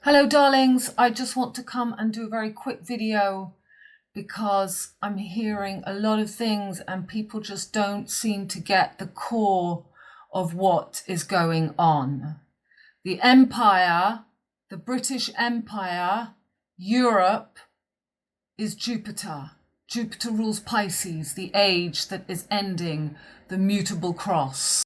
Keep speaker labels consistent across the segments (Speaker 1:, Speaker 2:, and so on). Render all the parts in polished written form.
Speaker 1: Hello darlings, I just want to come and do a very quick video because I'm hearing a lot of things and people just don't seem to get the core of what is going on. The Empire, the British Empire, Europe is Jupiter. Jupiter rules Pisces, the age that is ending, the mutable cross.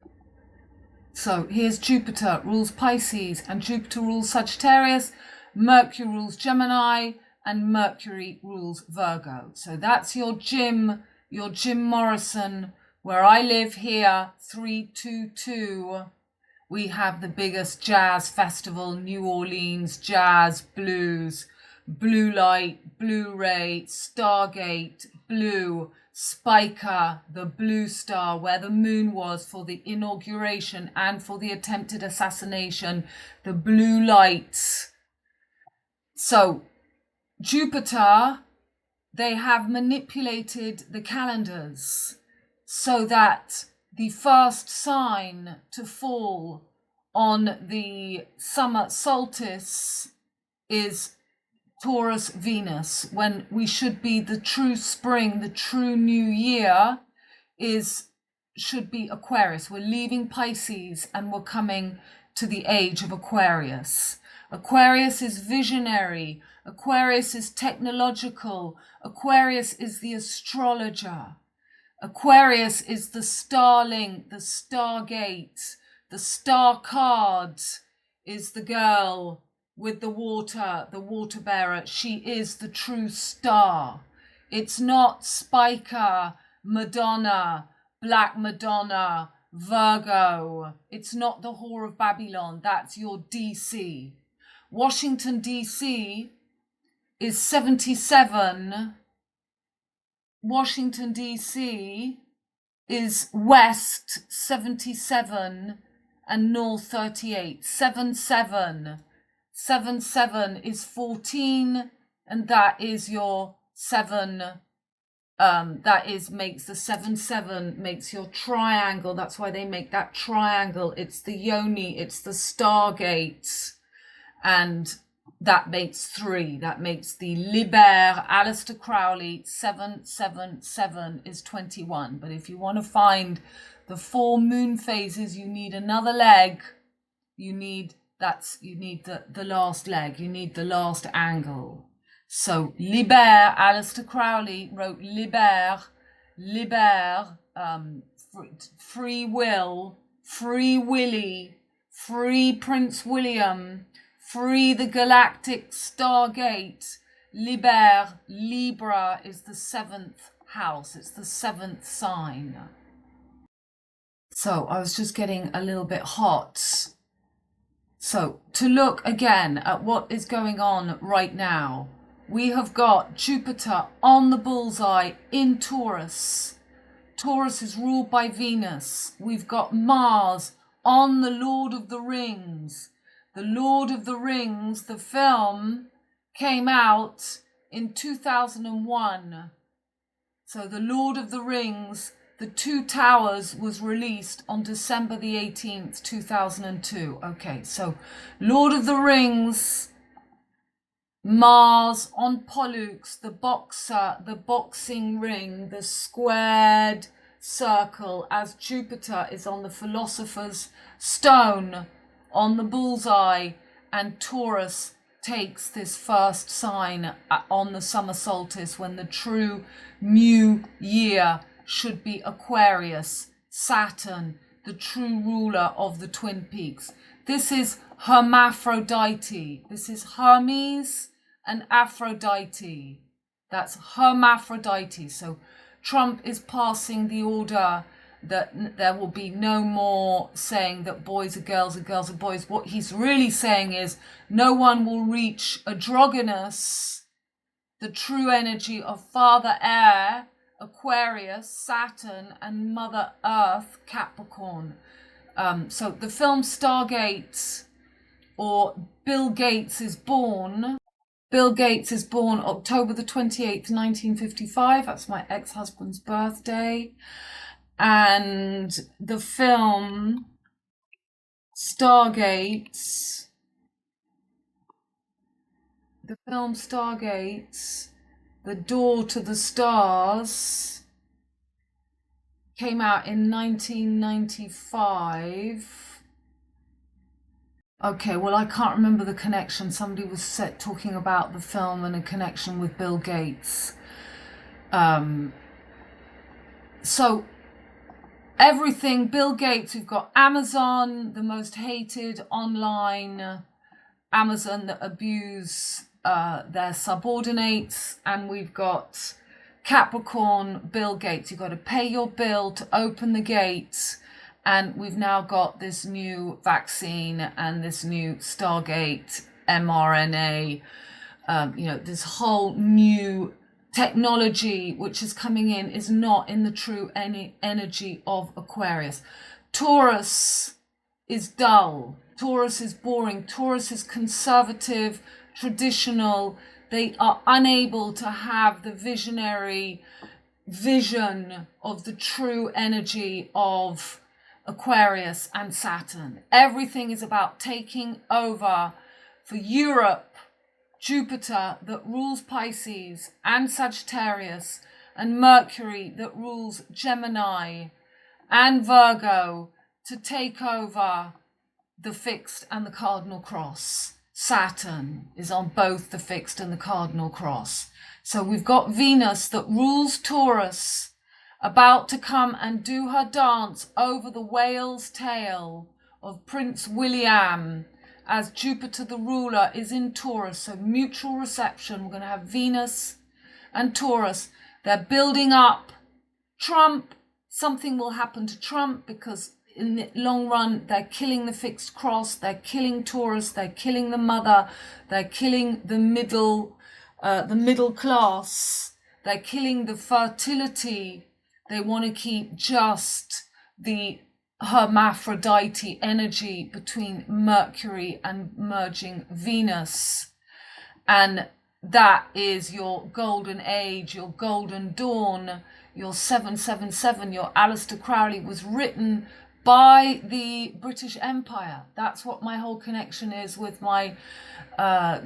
Speaker 1: So here's Jupiter rules Pisces and Jupiter rules Sagittarius, Mercury rules Gemini and Mercury rules Virgo. So that's your Jim Morrison. Where I live here, 322, we have the biggest jazz festival, New Orleans, jazz, blues, blue light, Blu-ray, Stargate, blue, Spiker, the blue star where the moon was for the inauguration and for the attempted assassination, the blue lights. So Jupiter, they have manipulated the calendars so that the first sign to fall on the summer solstice is Taurus Venus, when we should be the true spring, the true new year should be Aquarius. We're leaving Pisces and we're coming to the age of Aquarius. Aquarius is visionary. Aquarius is technological. Aquarius is the astrologer. Aquarius is the starling, the stargate. The star card is the girl with the water bearer. She is the true star. It's not Spiker, Madonna, Black Madonna, Virgo. It's not the whore of Babylon. That's your DC. Washington, DC is 77. Washington, DC is west 77 and north 38. 77. 7 is 14, and that is your 7. Makes the 7 makes your triangle. That's why they make that triangle. It's the yoni, it's the stargate, and that makes 3. That makes the Liber, Aleister Crowley. 7 is 21. But if you want to find the 4 moon phases, you need another leg. You need the last leg, you need the last angle. So Liber, Aleister Crowley wrote Liber, free will, free Willy, free Prince William, free the galactic stargate. Libra is the 7th house, it's the 7th sign. So I was just getting a little bit hot. So to look again at what is going on right now, we have got Jupiter on the bullseye in Taurus. Taurus is ruled by Venus. We've got Mars on the Lord of the Rings. The Lord of the Rings, the film, came out in 2001. So the Lord of the Rings, The Two Towers, was released on December the 18th, 2002. Okay, so Lord of the Rings, Mars on Pollux, the boxer, the boxing ring, the squared circle, as Jupiter is on the Philosopher's Stone, on the bullseye, and Taurus takes this first sign on the summer solstice when the true new year should be Aquarius, Saturn, the true ruler of the Twin Peaks. This is Hermaphrodite. This is Hermes and Aphrodite. That's Hermaphrodite. So Trump is passing the order that there will be no more saying that boys are girls and girls are boys. What he's really saying is no one will reach androgynous, the true energy of Father Air, Aquarius, Saturn, and Mother Earth, Capricorn. So the film Stargate, or Bill Gates is born. Bill Gates is born October the 28th, 1955. That's my ex-husband's birthday. And the film Stargate The film Stargate, The Door to the Stars, came out in 1995. Okay, well, I can't remember the connection. Somebody was talking about the film and a connection with Bill Gates. So everything, Bill Gates, we've got Amazon, the most hated online Amazon that abuse their subordinates, and we've got Capricorn, Bill Gates. You've got to pay your bill to open the gates, and we've now got this new vaccine and this new Stargate mRNA, this whole new technology which is coming in is not in the true energy of Aquarius. Taurus is dull. Taurus is boring. Taurus is conservative, traditional. They are unable to have the visionary vision of the true energy of Aquarius and Saturn. Everything is about taking over. For Europe, Jupiter that rules Pisces and Sagittarius, and Mercury that rules Gemini and Virgo, to take over the fixed and the cardinal cross. Saturn is on both the fixed and the cardinal cross. So we've got Venus that rules Taurus, about to come and do her dance over the whale's tail of Prince William, as Jupiter the ruler is in Taurus. So mutual reception. We're going to have Venus and Taurus. They're building up Trump. Something will happen to Trump because in the long run, they're killing the fixed cross. They're killing Taurus. They're killing the mother. They're killing the middle class. They're killing the fertility. They want to keep just the hermaphrodite energy between Mercury and merging Venus. And that is your golden age, your golden dawn, your 777, your Aleister Crowley was written by the British Empire. That's what my whole connection is with my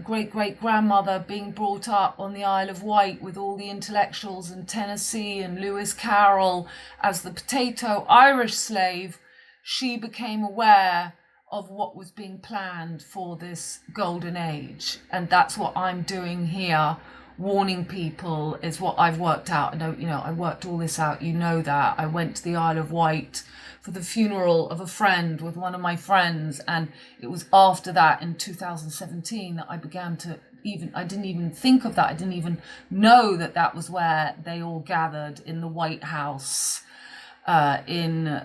Speaker 1: great-great-grandmother being brought up on the Isle of Wight with all the intellectuals in Tennessee and Lewis Carroll as the potato Irish slave. She became aware of what was being planned for this golden age. And that's what I'm doing here, warning people, is what I've worked out. I worked all this out, that. I went to the Isle of Wight for the funeral of a friend with one of my friends. And it was after that in 2017 that I began to I didn't even think of that. I didn't even know that that was where they all gathered in the White House, in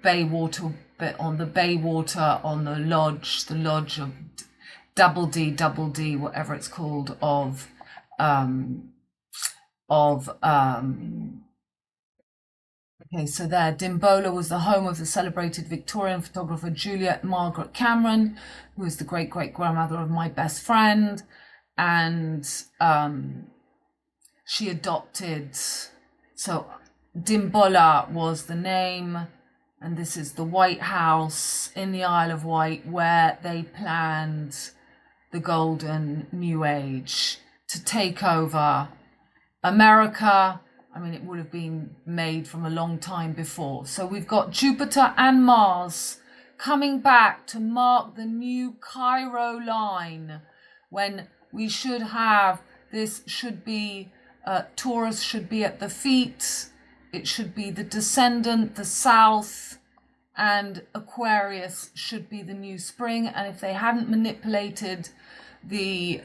Speaker 1: Baywater, on the Baywater, on the lodge of Double D, whatever it's called, okay, so there, Dimbola was the home of the celebrated Victorian photographer Juliet Margaret Cameron, who was the great-great-grandmother of my best friend, and she adopted, so Dimbola was the name, and this is the White House in the Isle of Wight where they planned the golden new age to take over America. I mean, it would have been made from a long time before. So we've got Jupiter and Mars coming back to mark the new Cairo line, when we should have, this should be, Taurus should be at the feet, it should be the descendant, the south, and Aquarius should be the new spring. And if they hadn't manipulated the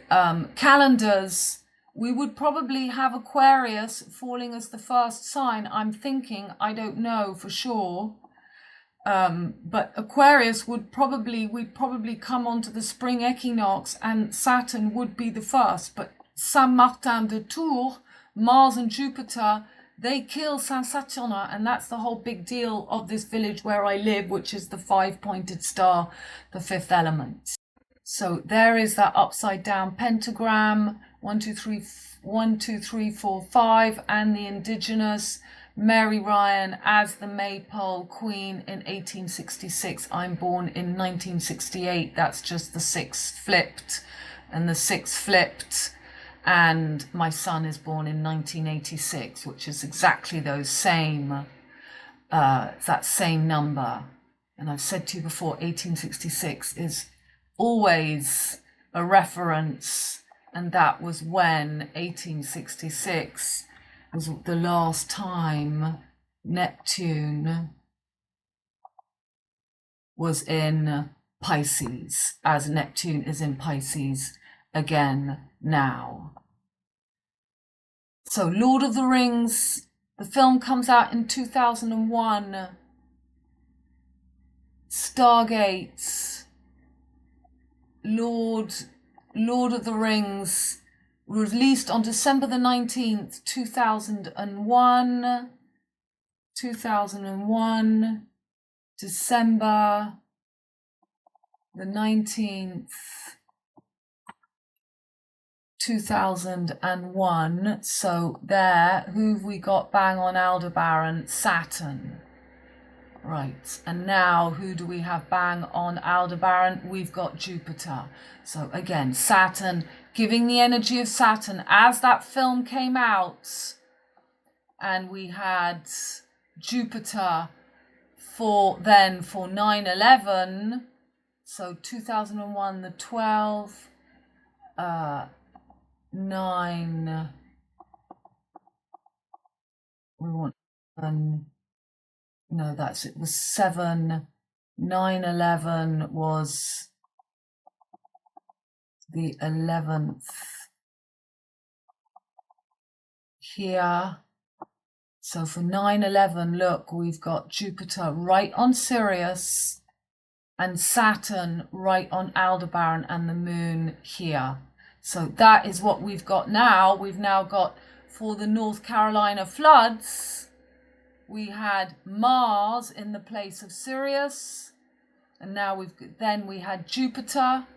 Speaker 1: calendars, we would probably have Aquarius falling as the first sign. I'm thinking, I don't know for sure, but Aquarius we'd probably come onto the spring equinox, and Saturn would be the first. But Saint-Martin-de-Tours, Mars and Jupiter, they kill Saint-Saturnin, and that's the whole big deal of this village where I live, which is the 5-pointed star, the fifth element. So there is that upside down pentagram, 1, 2, 3, 4, 5, and the indigenous Mary Ryan as the Maypole Queen in 1866. I'm born in 1968. That's just the 6 flipped and the 6 flipped. And my son is born in 1986, which is exactly those same, that same number. And I've said to you before, 1866 is always a reference, and that was when 1866 was the last time Neptune was in Pisces, as Neptune is in Pisces again now. So Lord of the Rings, the film comes out in 2001. Stargate, Lord of the Rings, released on December the 19th, 2001. 2001, December the 19th, 2001. So there, who've we got bang on Aldebaran? Saturn. Right, and now who do we have bang on Aldebaran? We've got Jupiter. So again, Saturn, giving the energy of Saturn as that film came out. And we had Jupiter for 9/11. So 2001, the 12, 9, we want, no, that's, it was 7, 9/11 was the 11th here. So for 9/11, look, we've got Jupiter right on Sirius and Saturn right on Aldebaran and the moon here. So that is what we've got now. We've now got, for the North Carolina floods, we had Mars in the place of Sirius, and now we had Jupiter,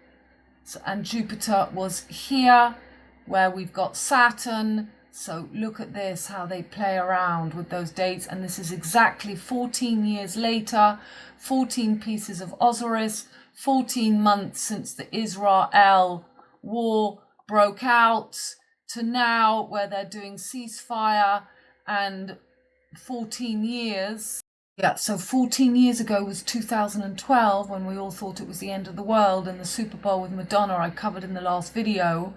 Speaker 1: and Jupiter was here where we've got Saturn. So look at this, how they play around with those dates, and this is exactly 14 years later, 14 pieces of Osiris, 14 months since the Israel war broke out to now where they're doing ceasefire, and 14 years. Yeah, so 14 years ago was 2012 when we all thought it was the end of the world, and the Super Bowl with Madonna I covered in the last video.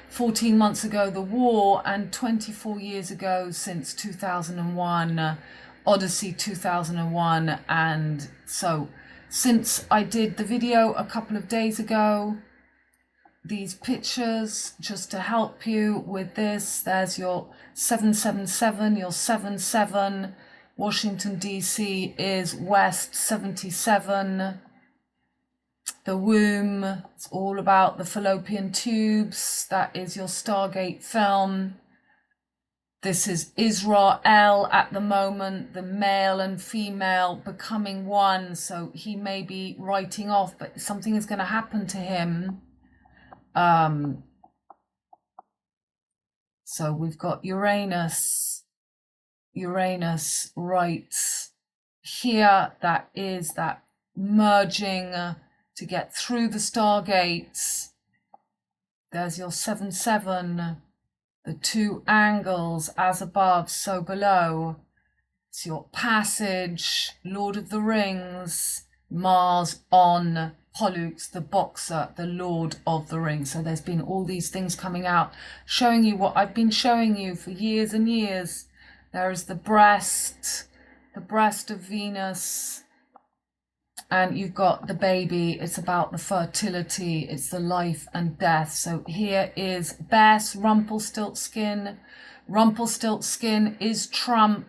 Speaker 1: 14 months ago the war, and 24 years ago since 2001, Odyssey 2001. And so since I did the video a couple of days ago, these pictures just to help you with this, there's your 777, your 77, Washington DC is West 77, the womb, it's all about the fallopian tubes, that is your Stargate film. This is Israel at the moment, the male and female becoming one, so he may be writing off, but something is going to happen to him. So we've got Uranus right here, that is that merging to get through the stargates. There's your 7-7, the 2 angles, as above so below. It's your passage, Lord of the Rings, Mars on Pollux, the boxer, the Lord of the Rings. So there's been all these things coming out, showing you what I've been showing you for years and years. There is the breast of Venus, and you've got the baby. It's about the fertility, it's the life and death. So here is Bess, Rumpelstiltskin. Rumpelstiltskin is Trump.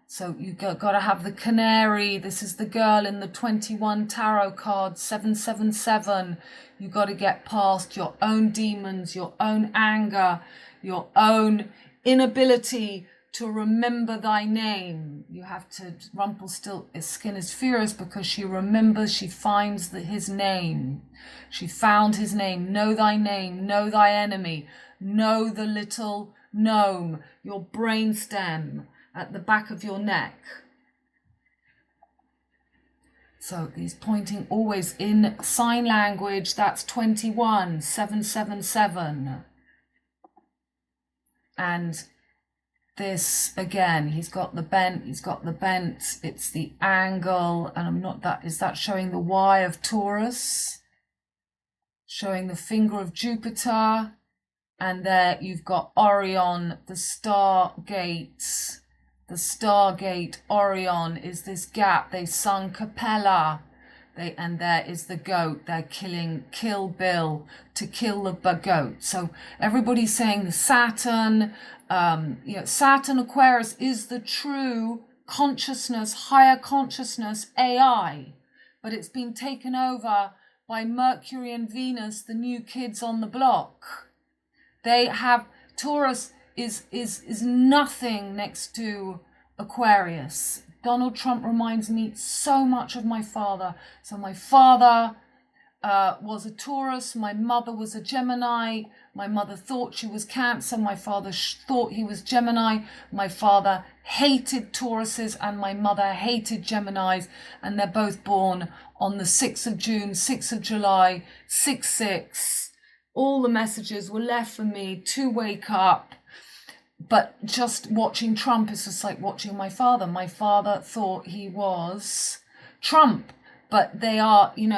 Speaker 1: So you've got to have the canary. This is the girl in the 21 tarot card, 777. You've got to get past your own demons, your own anger, your own inability to remember thy name. You have to, Rumpelstiltskin is furious because she remembers, she finds his name. She found his name. Know thy name, know thy enemy, know the little gnome, your brainstem. at the back of your neck. So he's pointing always in sign language. That's 21, 777. And this again, he's got the bent, it's the angle, and I'm not that, is that showing the Y of Taurus? Showing the finger of Jupiter, and there you've got Orion, the Stargate. The Stargate, Orion, is this gap. They sung Capella. And there is the goat. They're Kill Bill, to kill the goat. So everybody's saying the Saturn, Saturn Aquarius is the true consciousness, higher consciousness, AI. But it's been taken over by Mercury and Venus, the new kids on the block. They have, Taurus is nothing next to Aquarius. Donald Trump reminds me so much of my father. So my father was a Taurus. My mother was a Gemini. My mother thought she was Cancer. My father thought he was Gemini. My father hated Tauruses and my mother hated Geminis. And they're both born on the 6th of June, 6th of July, 6/6. All the messages were left for me to wake up. But just watching Trump is just like watching my father. My father thought he was Trump, but they are, they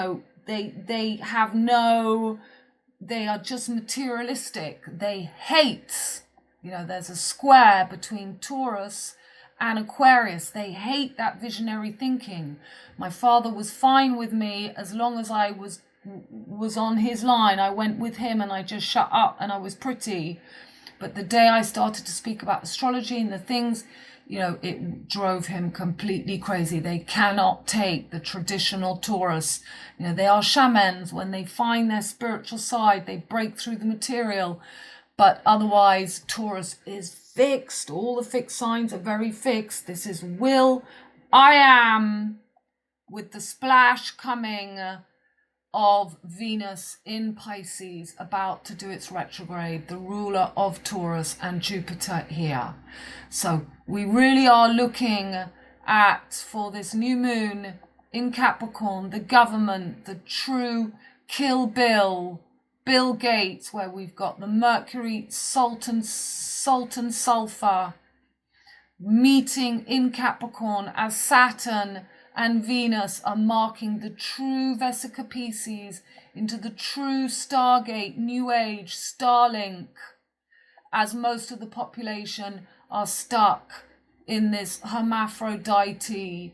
Speaker 1: are just materialistic. They hate, there's a square between Taurus and Aquarius. They hate that visionary thinking. My father was fine with me as long as I was on his line. I went with him and I just shut up and I was pretty. But the day I started to speak about astrology and the things, it drove him completely crazy. They cannot take the traditional Taurus. They are shamans. When they find their spiritual side, they break through the material. But otherwise, Taurus is fixed. All the fixed signs are very fixed. This is will, I am, with the splash coming of Venus in Pisces about to do its retrograde, the ruler of Taurus, and Jupiter here. So we really are looking at, for this new moon in Capricorn, the government, the true Kill Bill Gates, where we've got the Mercury, Sultan Sulfur meeting in Capricorn as Saturn and Venus are marking the true Vesica Pisces into the true Stargate, New Age, Starlink, as most of the population are stuck in this hermaphrodite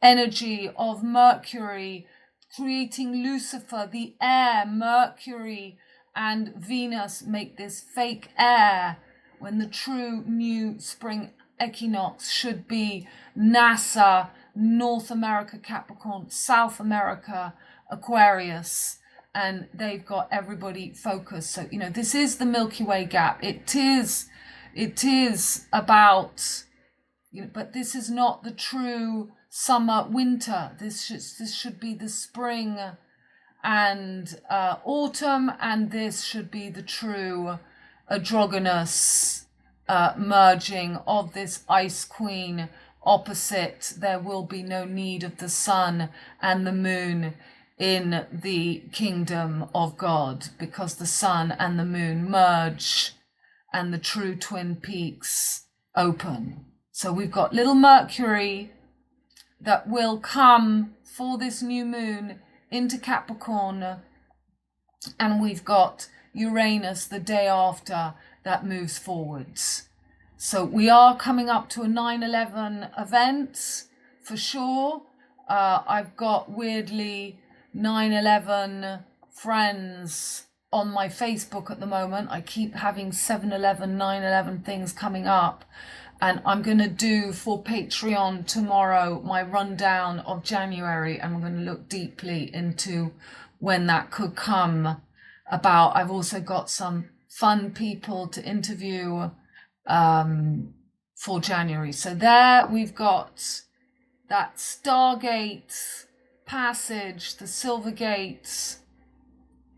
Speaker 1: energy of Mercury, creating Lucifer, the air. Mercury and Venus make this fake air when the true new spring equinox should be NASA, North America Capricorn, South America Aquarius, and they've got everybody focused. So this is the Milky Way gap. It is about, but this is not the true summer winter. This should be the spring and autumn, and this should be the true androgynous merging of this ice queen opposite. There will be no need of the sun and the moon in the kingdom of God, because the sun and the moon merge and the true twin peaks open. So we've got little Mercury that will come for this new moon into Capricorn, and we've got Uranus the day after that moves forwards. So we are coming up to a 9/11 event for sure. I've got weirdly 9/11 friends on my Facebook at the moment. I keep having 7/11, 9/11 things coming up. And I'm going to do for Patreon tomorrow my rundown of January. And I'm going to look deeply into when that could come about. I've also got some fun people to interview for January. So there we've got that Stargate passage, the Silver Gates,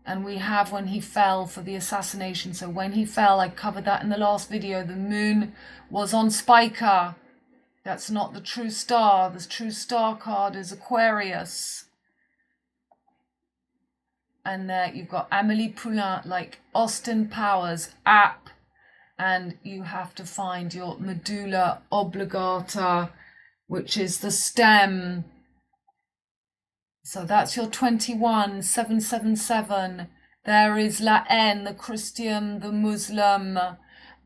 Speaker 1: And we have when he fell for the assassination. So when he fell, I covered that in the last video, the moon was on Spica. That's not the true star. The true star card is Aquarius. And there you've got Amélie Poulain, like Austin Powers, App. And you have to find your medulla oblongata, which is the stem. So that's your 21777. There is La Haine, the Christian, the Muslim,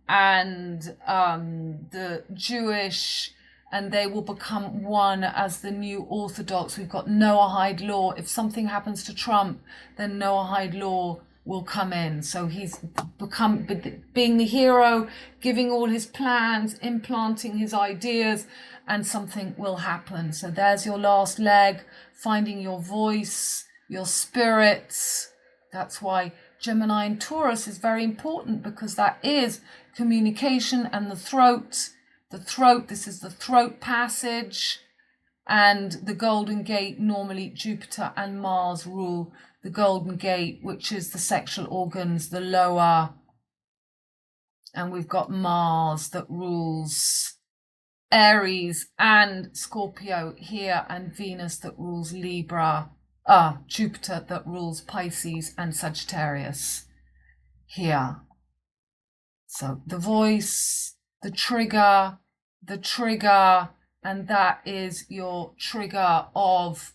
Speaker 1: and the Jewish, and they will become one as the new Orthodox. We've got Noahide law. If something happens to Trump, then Noahide law will come in. So he's become being the hero, giving all his plans, implanting his ideas, and something will happen. So there's your last leg, finding your voice, your spirits. That's why Gemini and Taurus is very important, because that is communication and the throat. The throat, this is the throat passage. And the Golden Gate, normally Jupiter and Mars rule the Golden Gate, which is the sexual organs, the lower. And we've got Mars that rules Aries and Scorpio here, and Venus that rules Libra, Jupiter that rules Pisces and Sagittarius here. So the voice, the trigger, and that is your trigger of,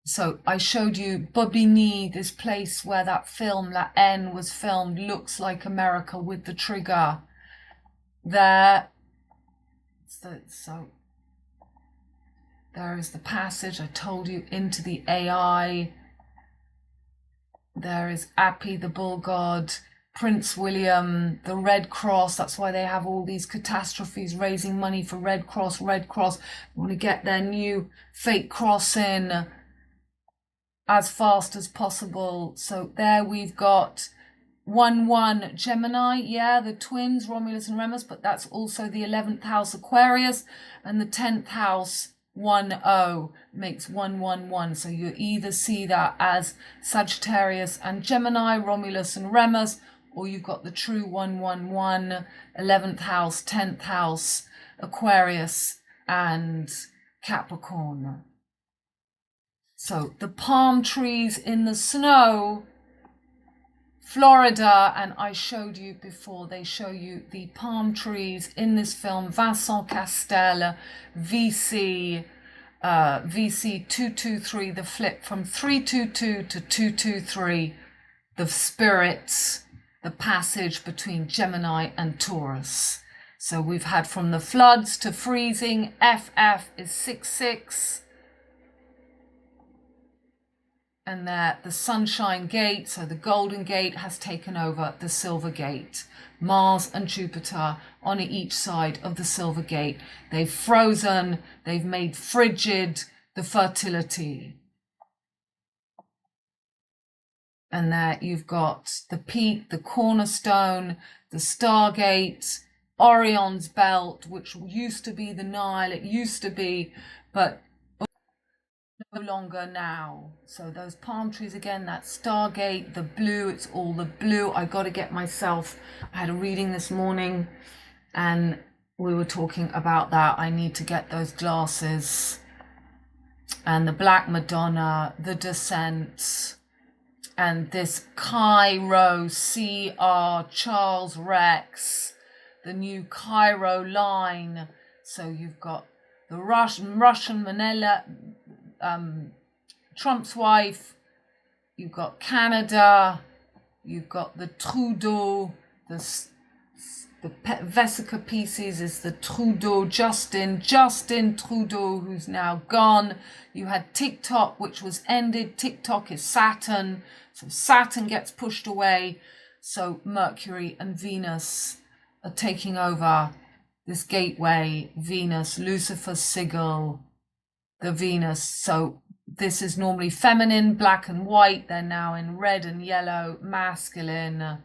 Speaker 1: so I showed you Bobigny, this place where that film La Haine was filmed, looks like America with the trigger there. So there is the passage I told you into the AI. There is Appi, the bull god, Prince William, the Red Cross. That's why they have all these catastrophes, raising money for Red Cross. Red Cross want to get their new fake cross in as fast as possible. So there we've got 1-1 Gemini, yeah, the twins, Romulus and Remus, but that's also the 11th house Aquarius, and the 10th house 1-0 makes 1-1-1. So you either see that as Sagittarius and Gemini, Romulus and Remus, or you've got the true 1-1-1, 11th house, 10th house Aquarius and Capricorn. So the palm trees in the snow, Florida, and I showed you before, they show you the palm trees in this film, Vincent Castel, VC 223, the flip from 322 to 223, the spirits, the passage between Gemini and Taurus. So we've had from the floods to freezing, FF is 66. And there, the Sunshine Gate, so the Golden Gate has taken over the Silver Gate. Mars and Jupiter on each side of the Silver Gate. They've frozen, they've made frigid the fertility. And there you've got the peak, the cornerstone, the Stargate, Orion's belt, which used to be the Nile, it used to be, but no longer now. So those palm trees again, that Stargate, the blue, it's all the blue. I got to get myself, I had a reading this morning and we were talking about that. I need to get those glasses. And the Black Madonna, the Descent, and this Cairo CR Charles Rex, the new Cairo line. So you've got the Russian Manila, Trump's wife, you've got Canada, you've got the Trudeau, the Vesica pieces is the Trudeau, Justin Trudeau, who's now gone. You had TikTok, which was ended. TikTok is Saturn, so Saturn gets pushed away. So Mercury and Venus are taking over this gateway. Venus, Lucifer's sigil, the Venus. So this is normally feminine, black and white. They're now in red and yellow, masculine.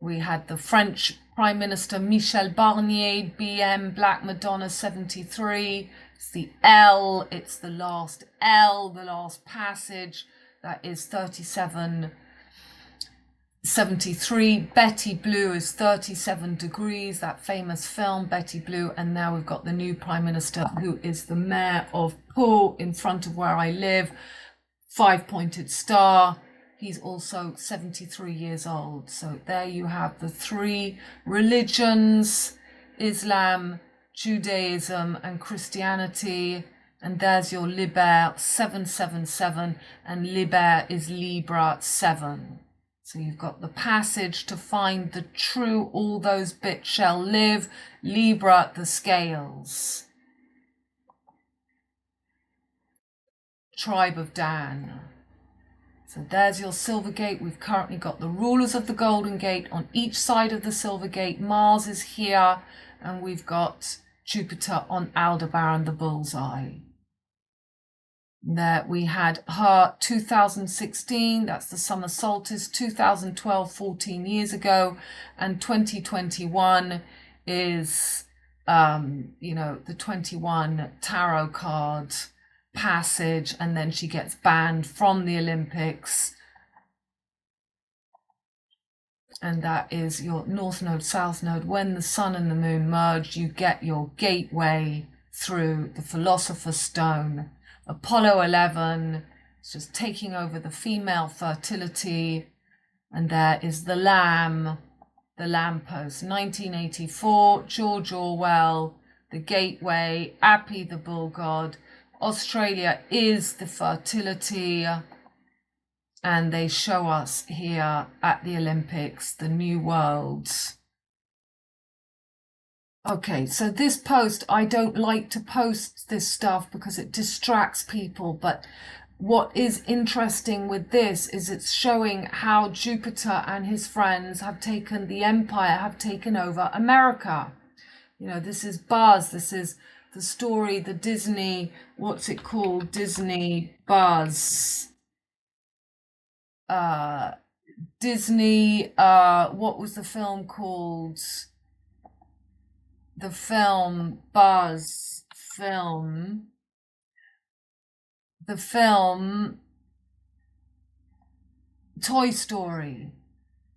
Speaker 1: We had the French Prime Minister Michel Barnier, BM, Black Madonna 73. It's the L, it's the last L, the last passage. that is 3773. Betty Blue is 37 degrees, that famous film, Betty Blue. And now we've got the new Prime Minister, who is the mayor of Pau, in front of where I live, 5-pointed star. He's also 73 years old. So there you have the three religions, Islam, Judaism and Christianity. And there's your Liber 777, and Liber is Libra 7. So you've got the passage to find the true, all those bits shall live, Libra the scales. Tribe of Dan. So there's your silver gate. We've currently got the rulers of the golden gate on each side of the silver gate. Mars is here, and we've got Jupiter on Aldebaran, the bullseye. There we had her 2016, that's the summer solstice, 2012, 14 years ago, and 2021 is, the 21 tarot card passage, and then she gets banned from the Olympics. And that is your North Node, South Node. When the Sun and the Moon merge, you get your gateway through the Philosopher's Stone. Apollo 11, it's just taking over the female fertility. And there is the Lamb, the lamppost. 1984, George Orwell, the gateway, Appi, the bull god. Australia is the fertility. And they show us here at the Olympics, the new worlds. Okay, so this post, I don't like to post this stuff because it distracts people. But what is interesting with this is it's showing how Jupiter and his friends have taken the empire, have taken over America. This is Buzz. This is the story, the Disney, what's it called? Disney Buzz. Disney, what was the film called? The film Buzz film. The film Toy Story.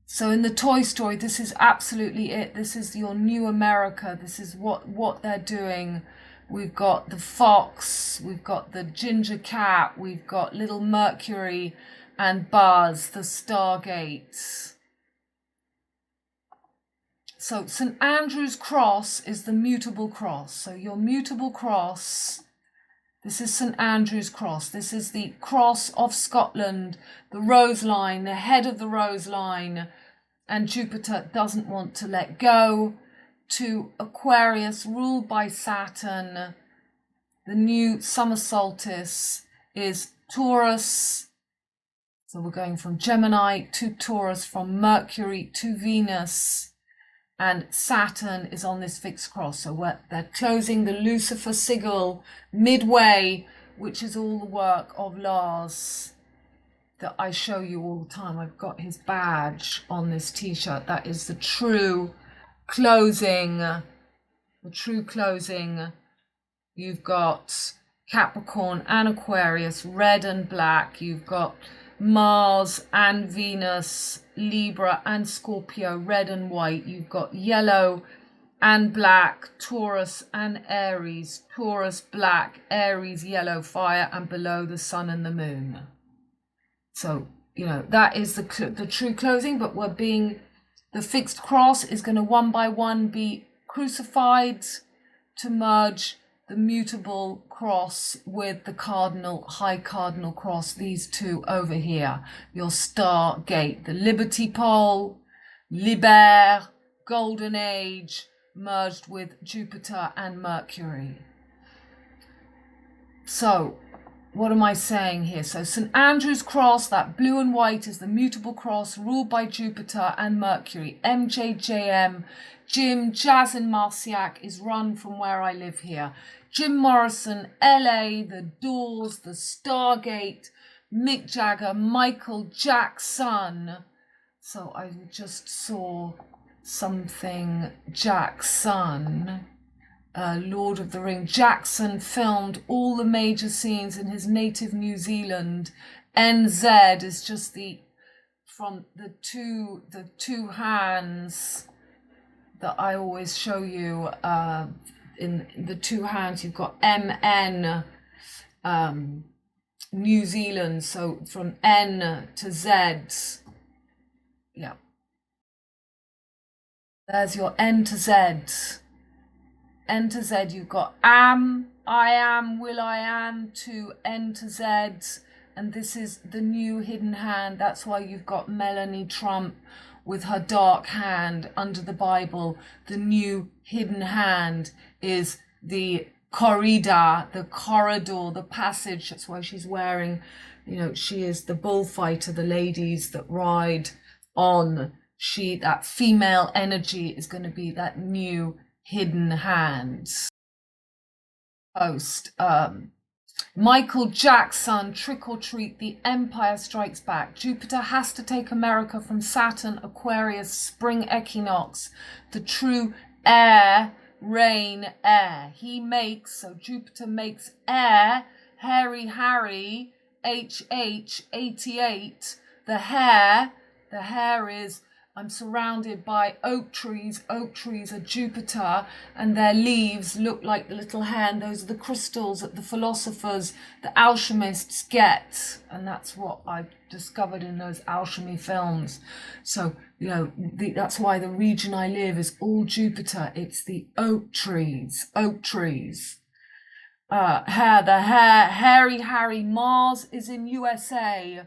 Speaker 1: So in the Toy Story, this is absolutely it. This is your new America. This is what they're doing. We've got the fox, we've got the ginger cat, we've got little Mercury and Buzz, the Stargates. So St. Andrew's cross is the mutable cross. So your mutable cross, this is St. Andrew's cross. This is the cross of Scotland, the rose line, the head of the rose line. And Jupiter doesn't want to let go. To Aquarius, ruled by Saturn. The new summer solstice is Taurus. So we're going from Gemini to Taurus, from Mercury to Venus. And Saturn is on this fixed cross. So they're closing the Lucifer sigil midway, which is all the work of Lars that I show you all the time. I've got his badge on this t-shirt. That is the true closing. The true closing. You've got Capricorn and Aquarius, red and black. You've got Mars and Venus, Libra and Scorpio, red and white. You've got yellow and black, Taurus and Aries, Taurus black, Aries yellow, fire, and below the sun and the moon. So, that is the true closing, but the fixed cross is going to one by one be crucified to merge the mutable cross with the cardinal, high cardinal cross, these two over here. Your star gate, the Liberty Pole, Liber, Golden Age, merged with Jupiter and Mercury. So, what am I saying here? So St. Andrew's cross, that blue and white, is the mutable cross ruled by Jupiter and Mercury. MJJM, Jim, Jazz and Marciac is run from where I live here. Jim Morrison, LA, The Doors, The Stargate, Mick Jagger, Michael Jackson. So I just saw something Jackson. Lord of the Ring. Jackson filmed all the major scenes in his native New Zealand. NZ is just from the two hands that I always show you. In the two hands, you've got MN, New Zealand. So from N to Z, yeah. There's your N to Z. N to Z, you've got am, I am, will I am, to N to Z, and this is the new hidden hand. That's why you've got Melanie Trump with her dark hand under the Bible. The new hidden hand is the corrida, the corridor, the passage. That's why she's wearing, you know, she is the bullfighter, the ladies that ride on. That female energy is going to be that new hidden hands. Post Michael Jackson, Trick or Treat, The Empire Strikes Back. Jupiter has to take America from Saturn, Aquarius, spring equinox. The true air, rain, air. He makes, so Jupiter makes air, Hairy Harry, HH, 88. The hair is, I'm surrounded by oak trees. Oak trees are Jupiter, and their leaves look like the little hand. Those are the crystals that the philosophers, the alchemists get. And that's what I discovered in those alchemy films. So, you know, that's why the region I live is all Jupiter. It's the oak trees. Oak trees. Hairy Harry, Mars is in USA.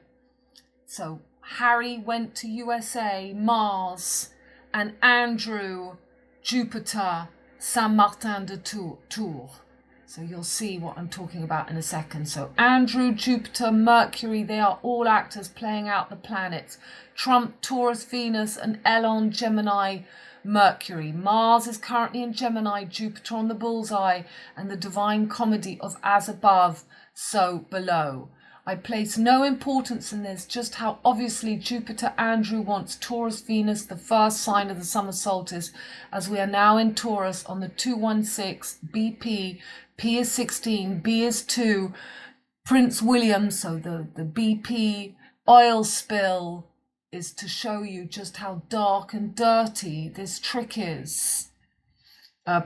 Speaker 1: So Harry went to USA, Mars, and Andrew, Jupiter, Saint Martin de Tours. So you'll see what I'm talking about in a second. So Andrew, Jupiter, Mercury, they are all actors playing out the planets. Trump, Taurus, Venus, and Elon, Gemini, Mercury. Mars is currently in Gemini, Jupiter on the bullseye, and the divine comedy of as above, so below. I place no importance in this, just how obviously Jupiter Andrew wants Taurus Venus, the first sign of the summer solstice, as we are now in Taurus on the 216 BP. P is 16, B is 2. Prince William, so the BP oil spill is to show you just how dark and dirty this trick is.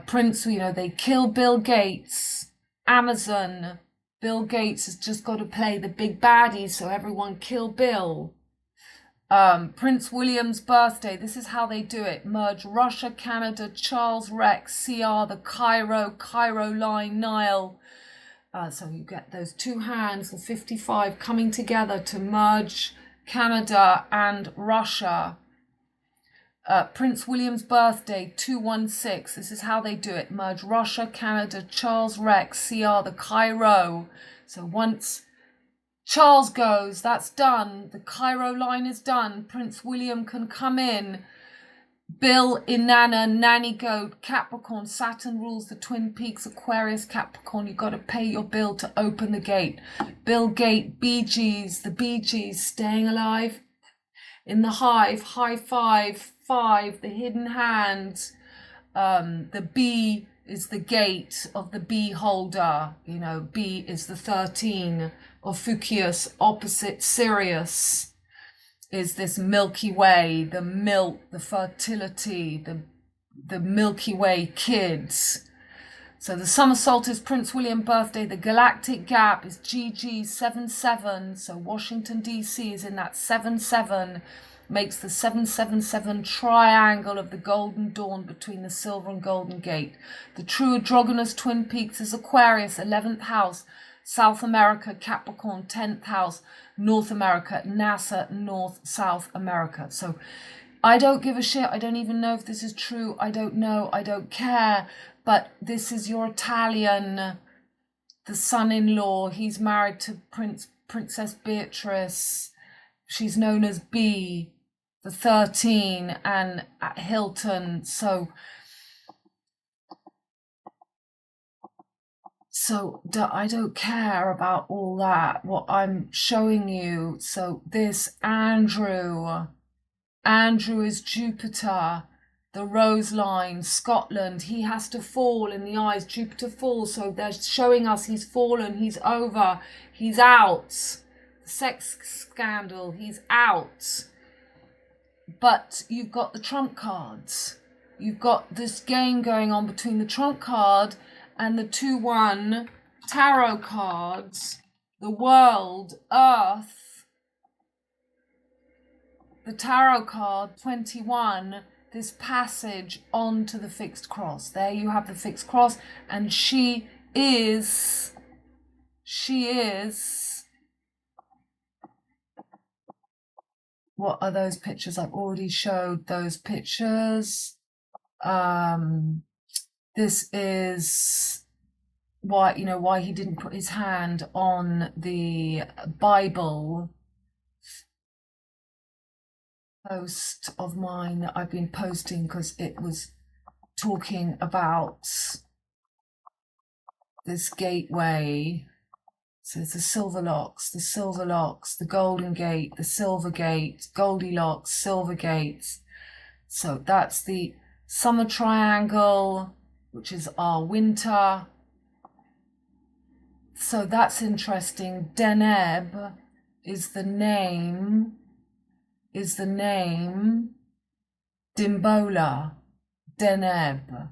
Speaker 1: Prince, you know, they kill Bill Gates, Amazon. Bill Gates has just got to play the big baddie, so everyone kill Bill. Prince William's birthday, this is how they do it. Merge Russia, Canada, Charles Rex, CR, the Cairo line, Nile. So you get those two hands, the 55, coming together to merge Canada and Russia. Prince William's birthday, 216. This is how they do it. Merge Russia, Canada, Charles Rex, CR, the Cairo. So once Charles goes, that's done. The Cairo line is done. Prince William can come in. Bill, Inanna, Nanny Goat, Capricorn. Saturn rules the Twin Peaks, Aquarius, Capricorn. You've got to pay your bill to open the gate. Bill Gate, Bee Gees, the Bee Gees, staying alive. In the hive, high five, 5, the hidden hand. The B is the gate of the bee holder. You know, B is the 13 of Fucius, opposite Sirius is this Milky Way, the milk, the fertility, the Milky Way kids. So the summer solstice, Prince William birthday, the galactic gap is GG 77. So Washington DC is in that 77, makes the 777 triangle of the golden dawn between the silver and golden gate. The true androgynous Twin Peaks is Aquarius, 11th house, South America, Capricorn, 10th house, North America, NASA, North, South America. So I don't give a shit. I don't even know if this is true. I don't know. I don't care. But this is your Italian, the son-in-law. He's married to Princess Beatrice. She's known as B, the 13, and at Hilton. So I don't care about all that, what I'm showing you. So this Andrew is Jupiter. the rose line, Scotland. He has to fall in the eyes. Jupiter falls, so they're showing us he's fallen, he's over, he's out. The sex scandal, he's out. But you've got the trump cards. You've got this game going on between the trump card and the 2-1 tarot cards, the world, earth, the tarot card 21, this passage onto the fixed cross. There you have the fixed cross, and she is, what are those pictures? I've already showed those pictures. This is why, you know, why he didn't put his hand on the Bible post of mine that I've been posting, because it was talking about this gateway. So it's the silver locks, the golden gate, the silver gate, Goldilocks, silver gate. So that's the summer triangle, which is our winter. So that's interesting. Deneb is the name, Dimbola, Deneb,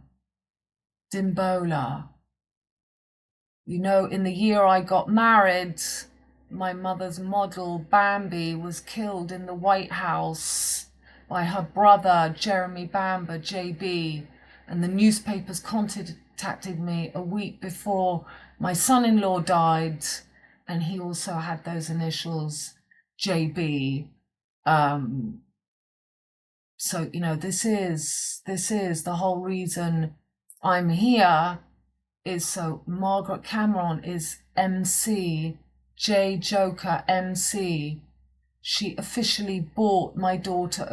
Speaker 1: Dimbola. You know, in the year I got married, my mother's model, Bambi, was killed in the White House by her brother, Jeremy Bamber, JB. And the newspapers contacted me a week before my son-in-law died, and he also had those initials, JB. So, you know, this is the whole reason I'm here, is so Margaret Cameron is MC, J Joker MC. She officially bought my daughter,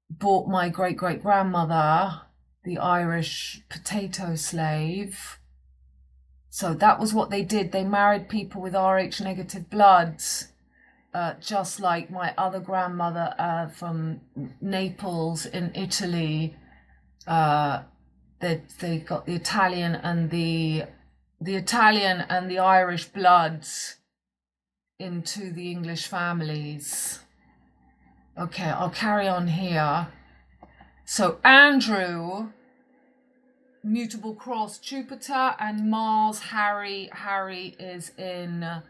Speaker 1: bought my great-great-grandmother, the Irish potato slave. So that was what they did. They married people with Rh negative blood, just like my other grandmother from Naples in Italy. They got the Italian and the Italian and the Irish bloods into the English families. Okay, I'll carry on here. So Andrew, mutable cross, Jupiter and Mars. Harry is in,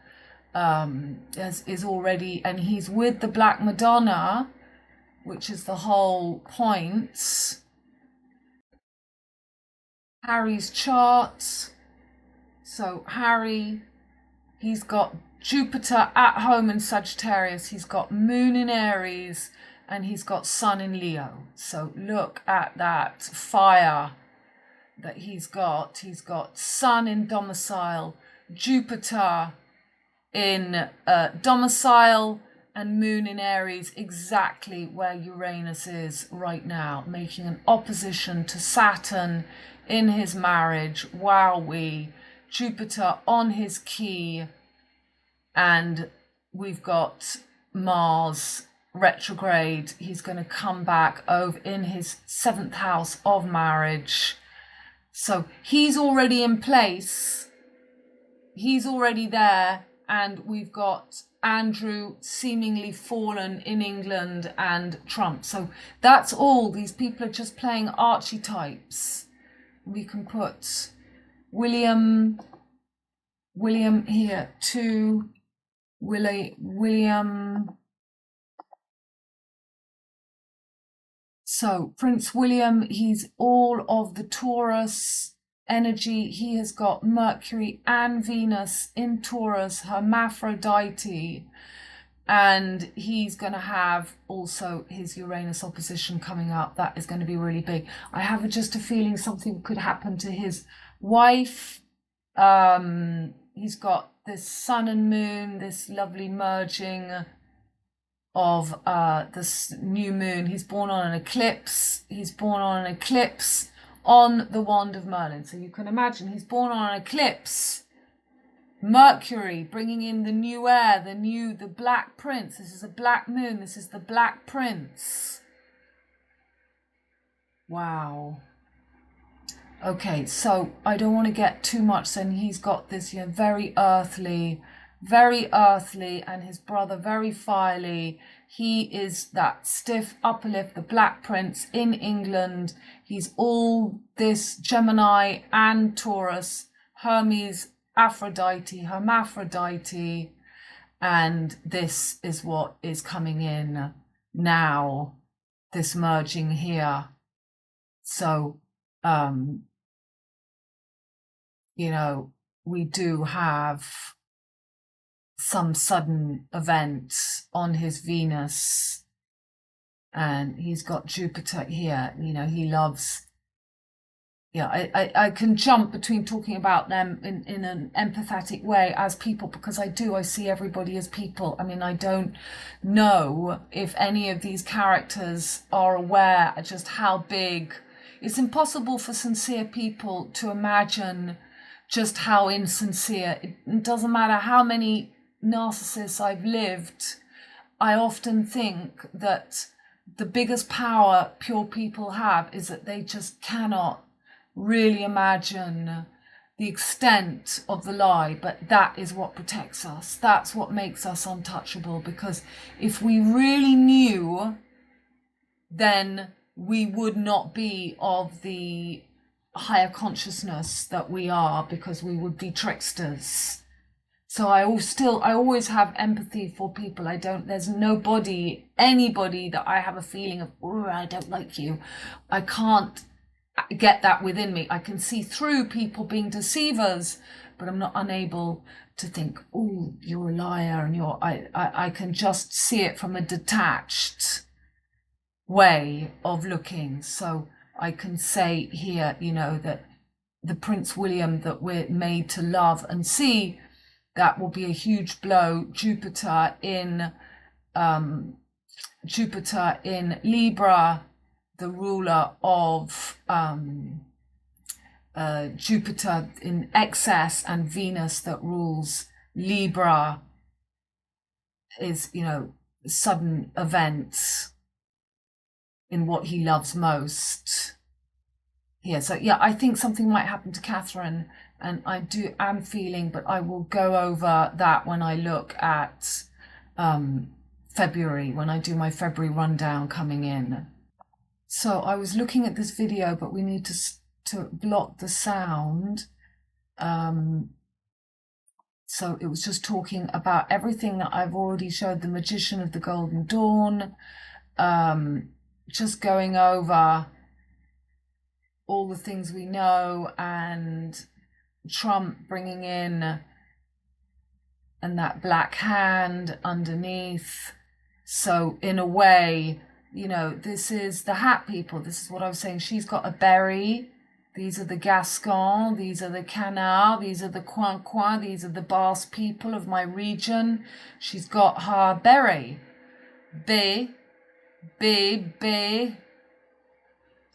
Speaker 1: is already, and he's with the Black Madonna, which is the whole point. Harry's chart. So Harry, he's got Jupiter at home in Sagittarius, he's got Moon in Aries, and he's got Sun in Leo. So look at that fire that he's got. He's got Sun in domicile, Jupiter in domicile, and Moon in Aries, exactly where Uranus is right now, making an opposition to Saturn in his marriage. Wowee. Jupiter on his key, and we've got Mars retrograde. He's going to come back over in his 7th house of marriage. So he's already in place. He's already there. And we've got Andrew seemingly fallen in England and Trump. So that's all. These people are just playing archetypes. We can put William here too. William. So Prince William, he's all of the Taurus energy. He has got Mercury and Venus in Taurus, hermaphrodite, and he's going to have also his Uranus opposition coming up. That is going to be really big. I have just a feeling something could happen to his wife. He's got this sun and moon, this lovely merging of this new moon. He's born on an eclipse. He's born on an eclipse on the wand of Merlin. So you can imagine he's born on an eclipse. Mercury bringing in the new air, the black prince. This is a black moon. This is the black prince. Wow. Okay, so I don't want to get too much. Then he's got this, very earthly, and his brother very fiery. He is that stiff upper lip, the Black Prince in England. He's all this Gemini and Taurus, Hermes, Aphrodite, Hermaphrodite, and this is what is coming in now, this merging here. So, we do have some sudden event on his Venus, and he's got Jupiter here. He loves. I can jump between talking about them in an empathetic way as people, because I see everybody as people. I mean, I don't know if any of these characters are aware just how big. It's impossible for sincere people to imagine just how insincere. It doesn't matter how many narcissists I've lived. I often think that the biggest power pure people have is that they just cannot really imagine the extent of the lie, but that is what protects us. That's what makes us untouchable, because if we really knew, then we would not be of the higher consciousness that we are, because we would be tricksters. So I always have empathy for people. There's anybody that I have a feeling of, oh, I don't like you. I can't get that within me. I can see through people being deceivers, but I'm not unable to think, oh, you're a liar, and I can just see it from a detached way of looking. So I can say here, that the Prince William that we're made to love and see, that will be a huge blow. Jupiter in Libra, the ruler of Jupiter in excess, and Venus that rules Libra, is, sudden events in what he loves most. Yeah, so I think something might happen to Catherine, and am feeling, but I will go over that when I look at February, when I do my February rundown coming in. So I was looking at this video, but we need to block the sound. So it was just talking about everything that I've already showed, the Magician of the Golden Dawn, just going over all the things we know, and Trump bringing in, and that black hand underneath. So in a way, this is the hat people. This is what I was saying. She's got a berry. These are the Gascon. These are the Canard. These are the Coin. These are the Basque people of my region. She's got her berry. B.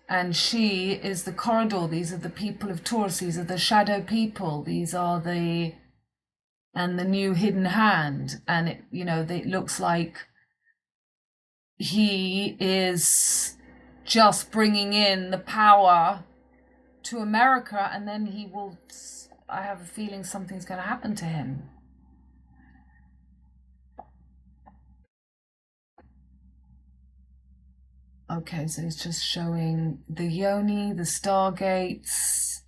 Speaker 1: And she is the corridor. These are the people of Taurus. These are the shadow people. These are the new hidden hand. And it looks like he is just bringing in the power to America, and then I have a feeling something's going to happen to him. Okay, so it's just showing the Yoni, the Stargates,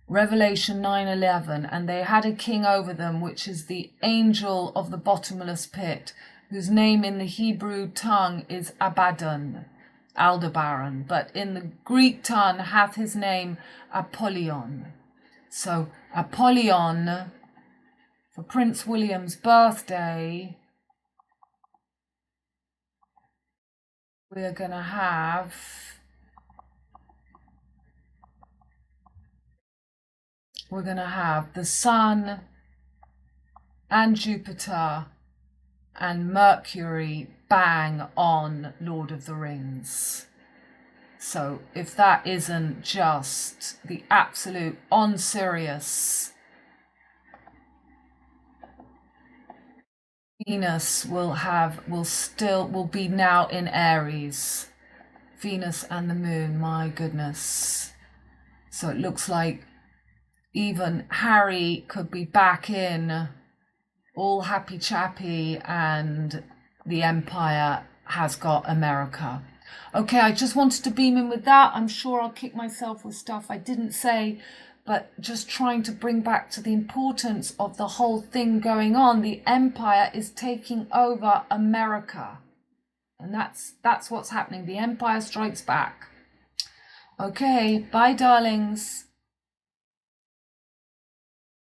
Speaker 1: Revelation 9:11, and they had a king over them, which is the angel of the bottomless pit, whose name in the Hebrew tongue is Abaddon, Aldebaran, but in the Greek tongue hath his name Apollyon. So Apollyon, for Prince William's birthday, we're going to have the Sun and Jupiter and Mercury bang on Lord of the Rings. So if that isn't just the absolute on serious, Venus will be now in Aries. Venus and the moon, my goodness. So it looks like even Harry could be back in, all happy chappy, and the Empire has got America. Okay, I just wanted to beam in with that. I'm sure I'll kick myself with stuff I didn't say, but just trying to bring back to the importance of the whole thing going on. The Empire is taking over America. And that's what's happening. The Empire strikes back. Okay, bye, darlings.